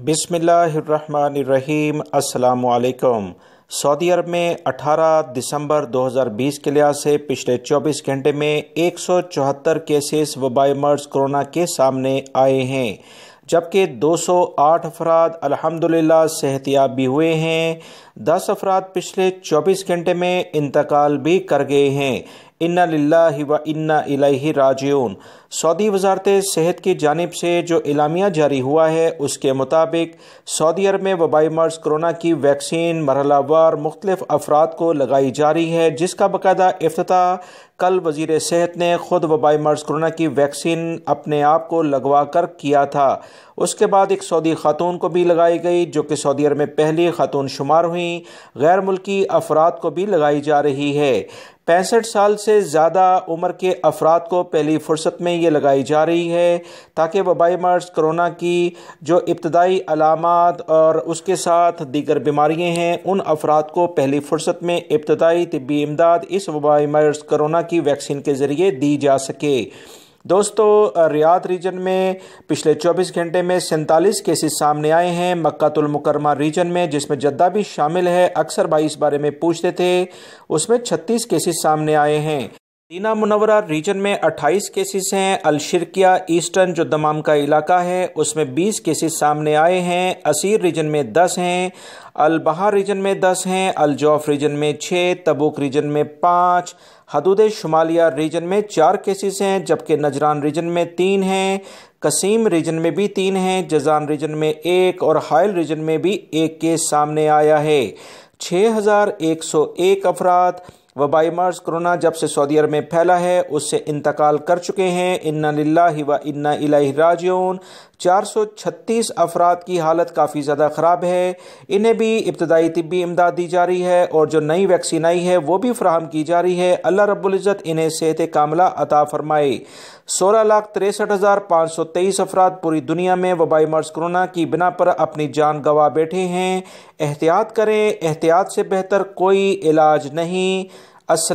بسم اللہ الرحمن الرحیم۔ السلام علیکم۔ سعودی عرب میں 18 دسمبر 2020 کے لحاظ سے پچھلے 24 گھنٹے میں 174 کیسز وبائی مرض کرونا کے سامنے آئے ہیں، جبکہ 208 افراد الحمدللہ صحت یاب بھی ہوئے ہیں۔ 10 افراد پچھلے 24 گھنٹے میں انتقال بھی کر گئے ہیں۔ انا للہ و انا الیہ راجعون۔ سعودی وزارت صحت کی جانب سے جو اعلامیہ جاری ہوا ہے، اس کے مطابق سعودی عرب میں وبائی مرض کرونا کی ویکسین مرحلہ وار مختلف افراد کو لگائی جا رہی ہے، جس کا باقاعدہ افتتاح کل وزیر صحت نے خود وبائی مرض کرونا کی ویکسین اپنے آپ کو لگوا کر کیا تھا۔ اس کے بعد ایک سعودی خاتون کو بھی لگائی گئی، جو کہ سعودی عرب میں پہلی خاتون شمار ہوئیں۔ غیر ملکی افراد کو بھی لگائی جا رہی ہے۔ 65 سال سے زیادہ عمر کے افراد کو پہلی فرصت میں یہ لگائی جا رہی ہے، تاکہ وبائی مرض کرونا کی جو ابتدائی علامات اور اس کے ساتھ دیگر بیماریاں ہیں، ان افراد کو پہلی فرصت میں ابتدائی طبی امداد اس وبائی مرض کرونا کی ویکسین کے ذریعے دی جا سکے۔ دوستو، ریاض ریجن میں پچھلے 24 گھنٹے میں 47 کیسز سامنے آئے ہیں۔ مکہ المکرمہ ریجن میں، جس میں جدہ بھی شامل ہے، اکثر بھائی اس بارے میں پوچھتے تھے، اس میں 36 کیسز سامنے آئے ہیں۔ مدینہ منورہ ریجن میں 28 کیسز ہیں۔ الشرقیہ ایسٹرن جو دمام کا علاقہ ہے، اس میں 20 کیسز سامنے آئے ہیں۔ اسیر ریجن میں 10 ہیں۔ البحر ریجن میں 10 ہیں۔ الجوف ریجن میں 6، تبوک ریجن میں 5، حدود شمالیہ ریجن میں 4 کیسز ہیں، جبکہ نجران ریجن میں 3 ہیں۔ قسیم ریجن میں بھی 3 ہیں۔ جازان ریجن میں 1 اور حائل ریجن میں بھی 1 کیس سامنے آیا ہے۔ 6101 افراد وبائی مرض کرونا جب سے سعودی عرب میں پھیلا ہے، اس سے انتقال کر چکے ہیں۔ انا للہ و انا الیہ راجعون۔ 436 افراد کی حالت کافی زیادہ خراب ہے، انہیں بھی ابتدائی طبی امداد دی جا رہی ہے، اور جو نئی ویکسین آئی ہے وہ بھی فراہم کی جا رہی ہے۔ اللہ رب العزت انہیں صحت کاملہ عطا فرمائے۔ 16,63,523 افراد پوری دنیا میں وبائی مرض کرونا کی بنا پر اپنی جان گنوا بیٹھے ہیں۔ احتیاط کریں، احتیاط سے بہتر کوئی علاج نہیں۔ السلام